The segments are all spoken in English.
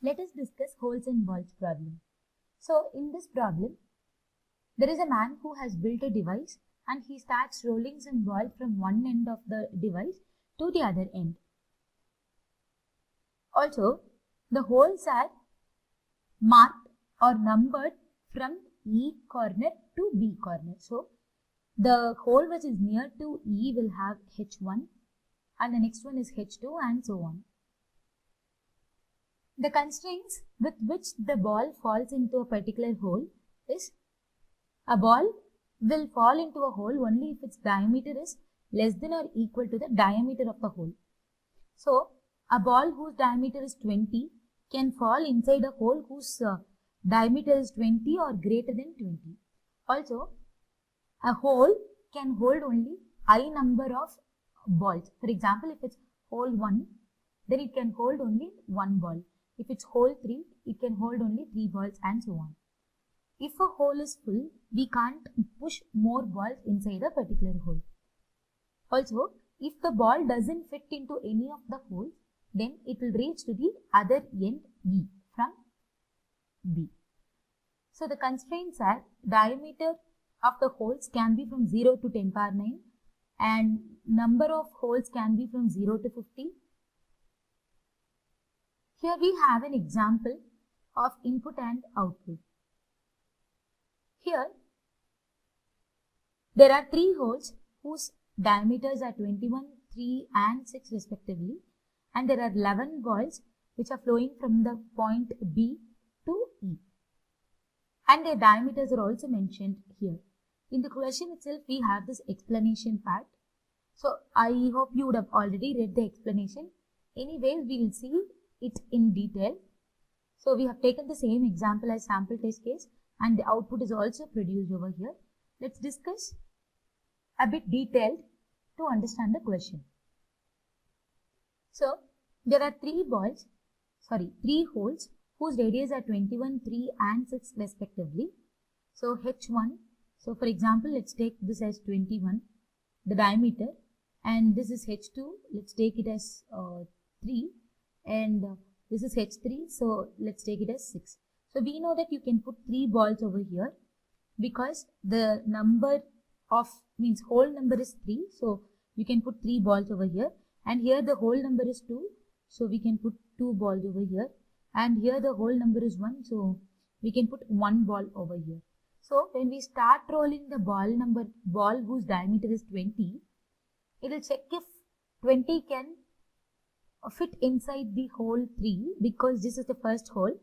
Let us discuss holes and balls problem. So in this problem, there is a man who has built a device and he starts rolling some ball from one end of the device to the other end. Also, the holes are marked or numbered from E corner to B corner. So the hole which is near to E will have H1 and the next one is H2 and so on. The constraints with which the ball falls into a particular hole is a ball will fall into a hole only if its diameter is less than or equal to the diameter of the hole. So, a ball whose diameter is 20 can fall inside a hole whose diameter is 20 or greater than 20. Also, a hole can hold only I number of balls. For example, if it's hole 1, then it can hold only 1 ball. If it's hole 3, it can hold only 3 balls and so on. If a hole is full, we can't push more balls inside a particular hole. Also, if the ball doesn't fit into any of the holes, then it will reach to the other end E from B. So the constraints are diameter of the holes can be from 0 to 10 power 9 and number of holes can be from 0 to 50. Here we have an example of input and output. Here, there are 3 holes whose diameters are 21, 3 and 6 respectively, and there are 11 balls which are flowing from the point B to E. And their diameters are also mentioned here. In the question itself, we have this explanation part. So, I hope you would have already read the explanation. Anyways, we will see it in detail. So, we have taken the same example as sample test case and the output is also produced over here. Let's discuss a bit detailed to understand the question. So, there are 3 holes whose radius are 21, 3 and 6 respectively. So, H1, so for example, let's take this as 21, the diameter, and this is H2, let's take it as 3, and this is H3, so let's take it as 6. So, we know that you can put 3 balls over here because the number of hole number is 3, so you can put 3 balls over here, and here the hole number is 2, so we can put 2 balls over here, and here the hole number is 1, so we can put 1 ball over here. So when we start rolling the ball whose diameter is 20, it will check if 20 can fit inside the hole 3 because this is the first hole.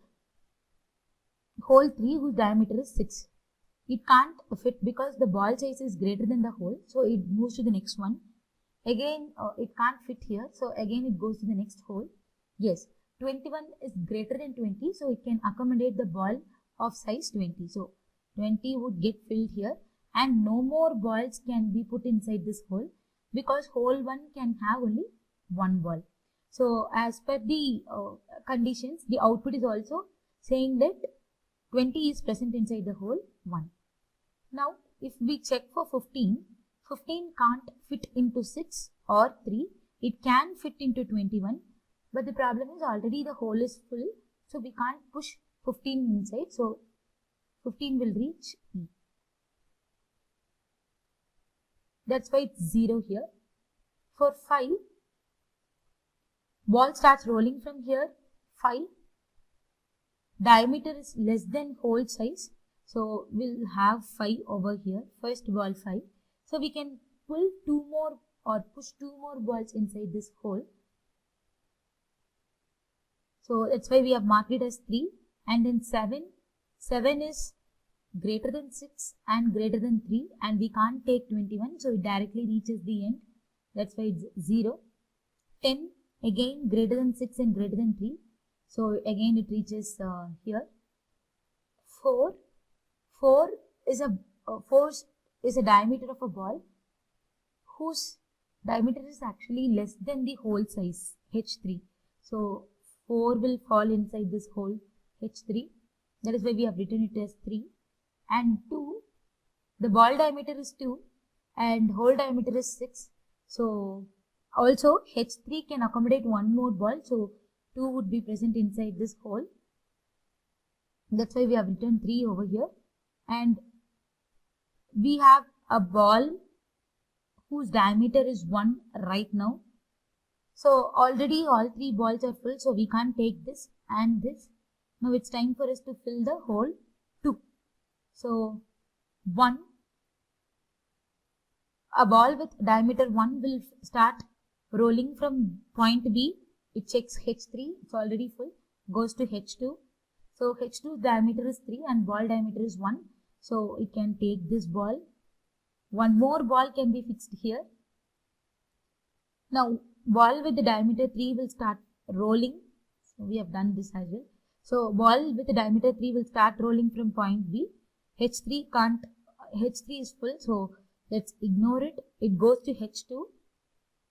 Hole 3 whose diameter is 6. It can't fit because the ball size is greater than the hole, so it moves to the next one. Again, it can't fit here, so again it goes to the next hole. Yes, 21 is greater than 20, so it can accommodate the ball of size 20. So 20 would get filled here and no more balls can be put inside this hole because hole 1 can have only 1 ball. So as per the conditions, the output is also saying that 20 is present inside the hole 1. Now, if we check for 15, 15 can't fit into 6 or 3. It can fit into 21. But the problem is already the hole is full. So, we can't push 15 inside. So, 15 will reach E. That's why it's 0 here. For 5, ball starts rolling from here. 5. Diameter is less than hole size. So, we'll have 5 over here. First ball 5. So, we can pull 2 more or push 2 more balls inside this hole. So, that's why we have marked it as 3. And then 7. 7 is greater than 6 and greater than 3. And we can't take 21. So, it directly reaches the end. That's why it's 0. 10 again greater than 6 and greater than 3. So, again it reaches here. 4 is a diameter of a ball whose diameter is actually less than the hole size H3. So 4 will fall inside this hole H3. That is why we have written it as 3. And 2, the ball diameter is 2 and hole diameter is 6. So also H3 can accommodate 1 more ball. So 2 would be present inside this hole. That's why we have written 3 over here. And we have a ball whose diameter is 1 right now. So already all 3 balls are full, so we can't take this and this. Now it's time for us to fill the hole 2. So 1, a ball with diameter 1 will start rolling from point B. It checks H3, it's already full, goes to H2. So H2 diameter is 3 and ball diameter is 1. So it can take this ball. One more ball can be fixed here. Now ball with the diameter 3 will start rolling. So we have done this as well. So ball with the diameter 3 will start rolling from point B. H3 is full, so let's ignore it. It goes to H2.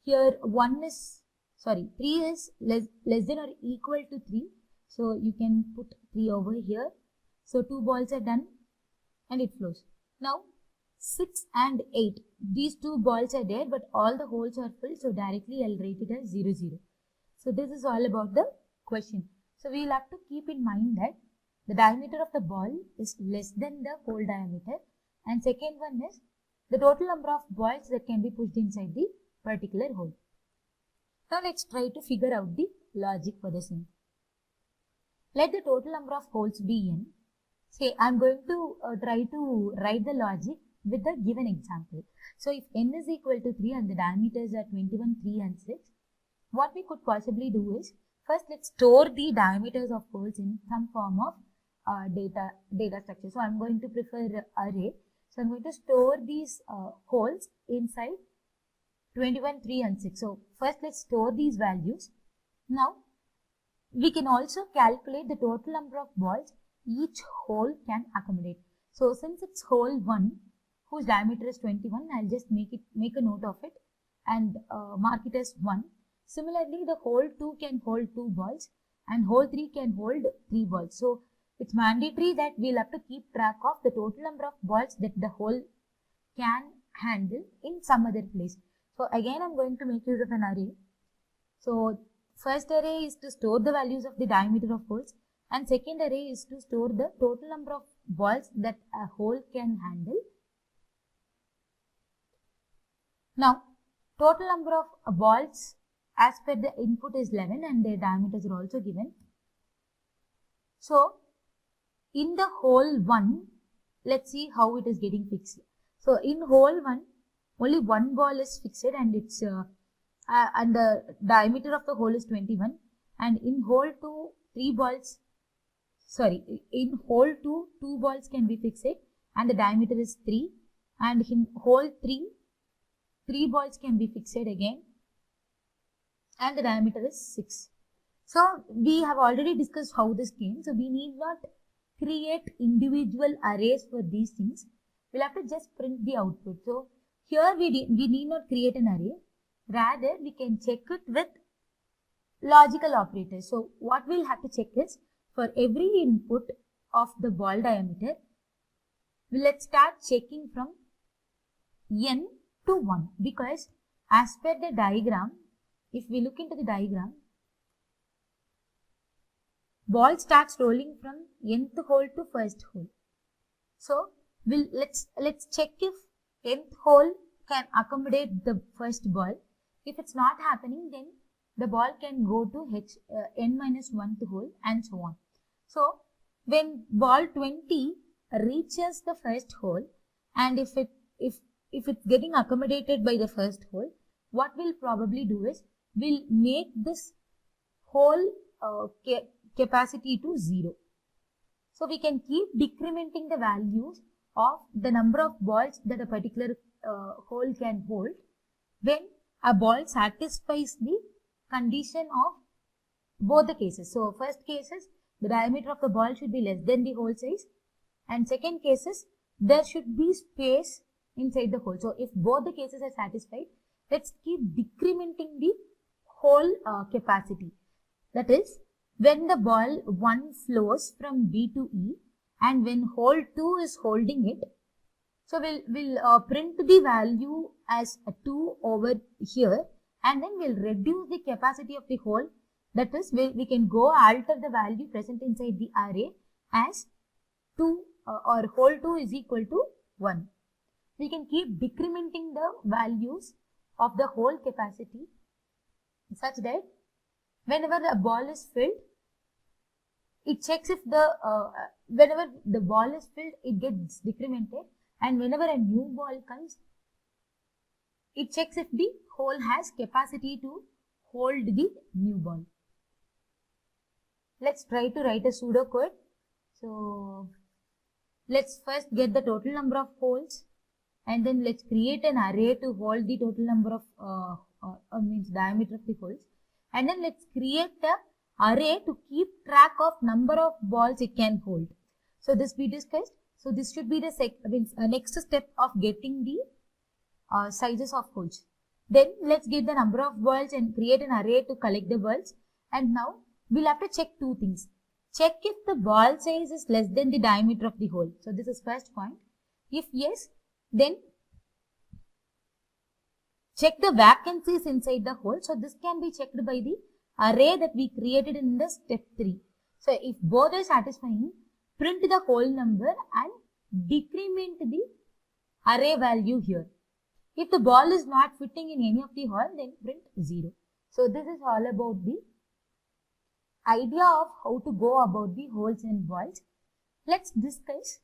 Here 3 is less than or equal to 3. So you can put 3 over here. So 2 balls are done and it flows. Now 6 and 8. These 2 balls are there, but all the holes are full. So directly I'll rate it as 0, 0. So this is all about the question. So we will have to keep in mind that the diameter of the ball is less than the hole diameter. And second one is the total number of balls that can be pushed inside the particular hole. Now let's try to figure out the logic for the same. Let the total number of holes be n. Say I'm going to try to write the logic with the given example. So if n is equal to 3 and the diameters are 21, 3 and 6, what we could possibly do is, first let's store the diameters of holes in some form of data structure. So I'm going to prefer array. So I'm going to store these holes inside 21, 3 and 6. So first let's store these values. Now we can also calculate the total number of balls each hole can accommodate. So since it's hole 1 whose diameter is 21, I'll just make a note of it and mark it as 1. Similarly, the hole 2 can hold 2 balls and hole 3 can hold 3 balls. So it's mandatory that we'll have to keep track of the total number of balls that the hole can handle in some other place. So again, I'm going to make use of an array. So first array is to store the values of the diameter of holes, and second array is to store the total number of balls that a hole can handle. Now, total number of balls as per the input is 11 and their diameters are also given. So, in the hole 1, let's see how it is getting fixed. So, in hole 1, only one ball is fixed and it's and the diameter of the hole is 21, and in hole 2 in hole 2 2 balls can be fixed and the diameter is 3, and in hole 3 3 balls can be fixed again and the diameter is 6. So we have already discussed how this came, so we need not create individual arrays for these things. We'll have to just print the output. So here we need not create an array. Rather, we can check it with logical operators. So what we'll have to check is, for every input of the ball diameter, let's start checking from n to 1, because as per the diagram, if we look into the diagram, ball starts rolling from nth hole to first hole. So let's check if nth hole can accommodate the first ball. If it's not happening, then the ball can go to n-1th hole and so on. So when ball 20 reaches the first hole, and if it's getting accommodated by the first hole, what we'll probably do is we'll make this hole capacity to 0. So we can keep decrementing the values of the number of balls that a particular hole can hold when a ball satisfies the condition of both the cases. So first case is the diameter of the ball should be less than the hole size, and second case is there should be space inside the hole. So if both the cases are satisfied, let's keep decrementing the hole capacity. That is, when the ball 1 flows from B to E and when hole 2 is holding it, so we'll print the value as a 2 over here, and then we'll reduce the capacity of the hole That is, we can go alter the value present inside the array as 2 or whole 2 is equal to 1. We can keep decrementing the values of the whole capacity such that whenever the ball is filled, it checks if whenever the ball is filled, it gets decremented, and whenever a new ball comes, it checks if the hole has capacity to hold the new ball. Let's try to write a pseudocode. So let's first get the total number of holes, and then let's create an array to hold the total number of means diameter of the holes, and then let's create a array to keep track of number of balls it can hold. So this we discussed. So this should be the next step of getting the sizes of holes. Then let's get the number of balls and create an array to collect the balls. And now we'll have to check two things. Check if the ball size is less than the diameter of the hole. So this is first point. If yes, then check the vacancies inside the hole. So this can be checked by the array that we created in the step 3. So if both are satisfying, print the whole number and decrement the array value here. If the ball is not fitting in any of the hole, then print 0. So this is all about the idea of how to go about the holes and balls. Let's discuss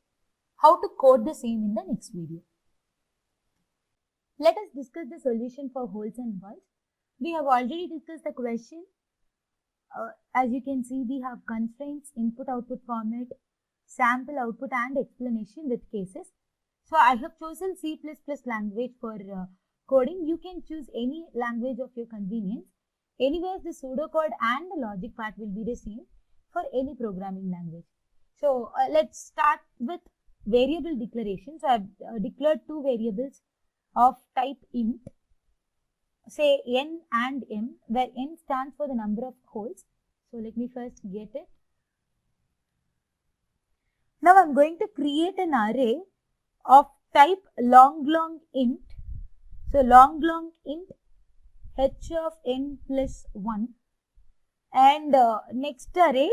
how to code the same in the next video. Let us discuss the solution for holes and balls. We have already discussed the question. As you can see, we have constraints, input output format, sample output and explanation with cases. So I have chosen C++ language for coding. You can choose any language of your convenience. Anyways, the pseudocode and the logic part will be the same for any programming language. So let's start with variable declaration. So I have declared two variables of type int, say n and m, where n stands for the number of holes. So let me first get it. Now I am going to create an array of type long int. So long int h of n plus 1, and next array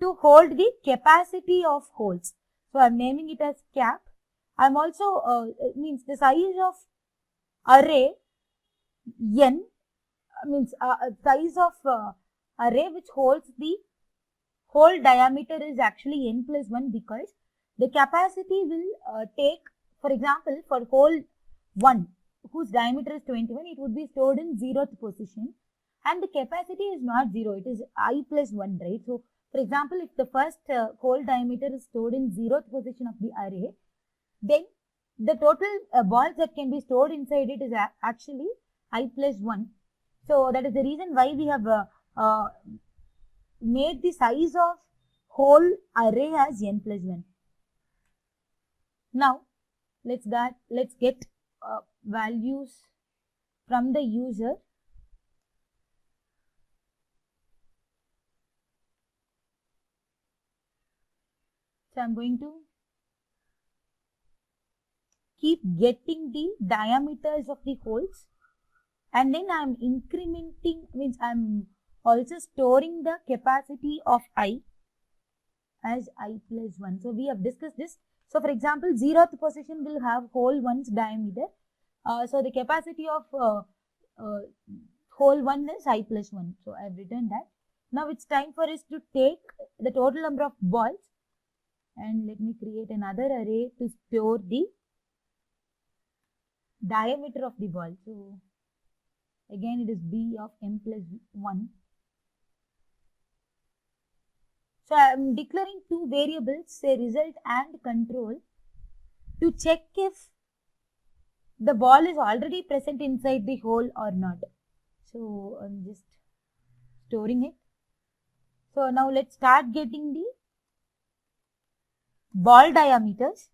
to hold the capacity of holes. So I am naming it as cap. I am also means the size of array n means size of array which holds the whole diameter is actually n plus 1, because the capacity will take, for example, for hole 1 whose diameter is 21, it would be stored in 0th position, and the capacity is not 0, it is I plus 1, right? So for example, if the first hole diameter is stored in 0th position of the array, then the total balls that can be stored inside it is actually I plus 1. So that is the reason why we have made the size of whole array as n plus 1. Now let's get values from the user. So I'm going to keep getting the diameters of the holes, and then I'm incrementing, means I'm also storing the capacity of I as I plus 1. So we have discussed this. So for example, 0th position will have hole 1's diameter. So the capacity of hole 1 is I plus 1. So I have written that. Now it's time for us to take the total number of balls, and let me create another array to store the diameter of the ball. So again it is b of m plus 1. So I am declaring two variables, say result and control, to check if the ball is already present inside the hole or not. So I'm just storing it. So now let's start getting the ball diameters.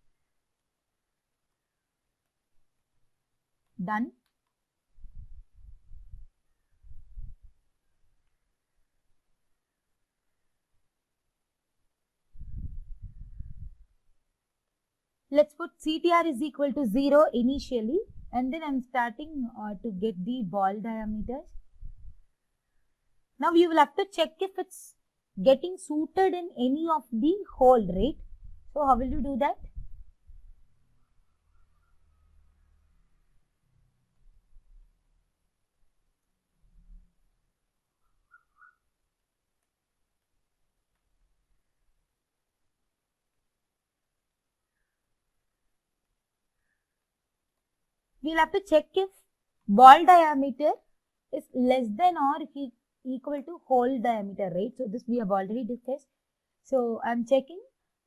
Done. Let's put CTR is equal to 0 initially, and then I'm starting to get the ball diameters. Now you will have to check if it's getting suited in any of the hole, right? So how will you do that? We'll have to check if ball diameter is less than or equal to hole diameter, right? So this we have already discussed. So I'm checking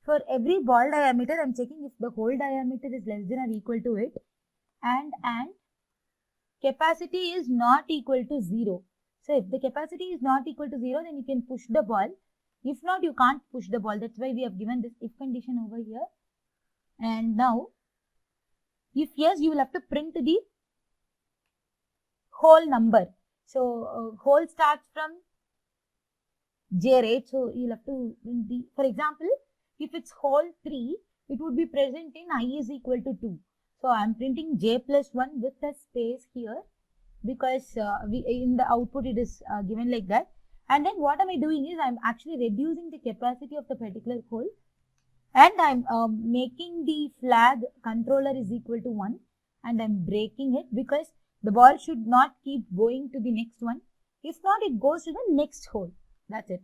for every ball diameter, I'm checking if the hole diameter is less than or equal to it, and capacity is not equal to 0. So if the capacity is not equal to 0, then you can push the ball. If not, you can't push the ball. That's why we have given this if condition over here. And now, if yes, you will have to print the hole number. So hole starts from J, right? So you'll have to print the, for example, if it's hole 3, it would be present in I is equal to 2. So I'm printing J plus 1 with a space here because in the output it is given like that. And then what am I doing is I'm actually reducing the capacity of the particular hole, and I'm making the flag controller is equal to 1, and I'm breaking it because the ball should not keep going to the next one. If not, it goes to the next hole. That's it.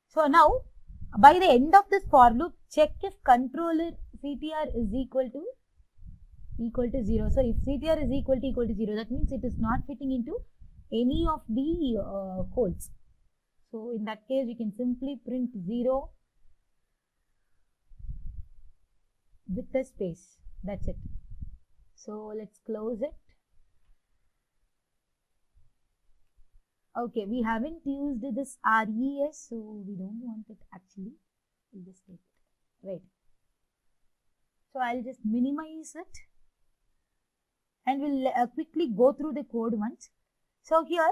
So now, by the end of this for loop, check if controller CTR is equal to 0. So if CTR is equal to 0, that means it is not fitting into any of the holes. So in that case, you can simply print 0 with the space. That's it. So let's close it. Okay, we haven't used this RES, so we don't want it actually. We'll just take it. Right. So I'll just minimize it, and we'll quickly go through the code once. So here,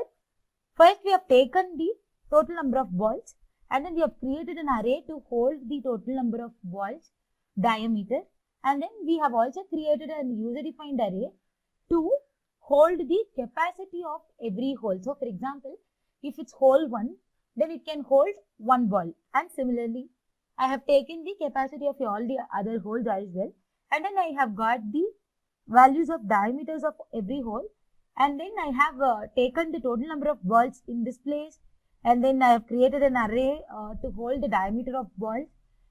first we have taken the total number of balls, and then we have created an array to hold the total number of balls diameter, and then we have also created a user-defined array to hold the capacity of every hole. So for example, if it's hole 1, then it can hold 1 ball, and similarly I have taken the capacity of all the other holes as well, and then I have got the values of diameters of every hole, and then I have taken the total number of balls in this place, and then I have created an array to hold the diameter of balls,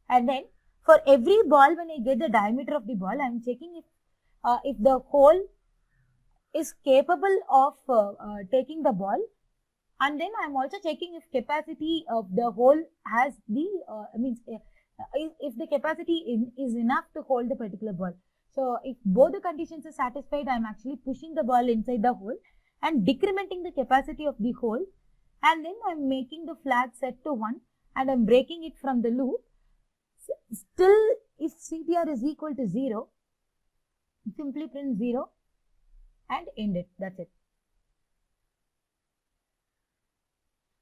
and then for every ball, when I get the diameter of the ball, I am checking if the hole is capable of taking the ball, and then I am also checking if capacity of the hole has the if the capacity is enough to hold the particular ball. So if both the conditions are satisfied, I am actually pushing the ball inside the hole and decrementing the capacity of the hole, and then I am making the flag set to 1, and I am breaking it from the loop. Still, if CTR is equal to 0, simply print 0 and end it. That's it.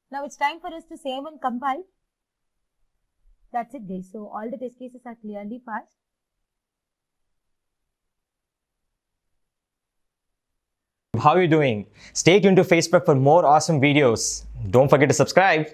Now it's time for us to save and compile. That's it, guys. So all the test cases are clearly passed. How are you doing? Stay tuned to Facebook for more awesome videos. Don't forget to subscribe.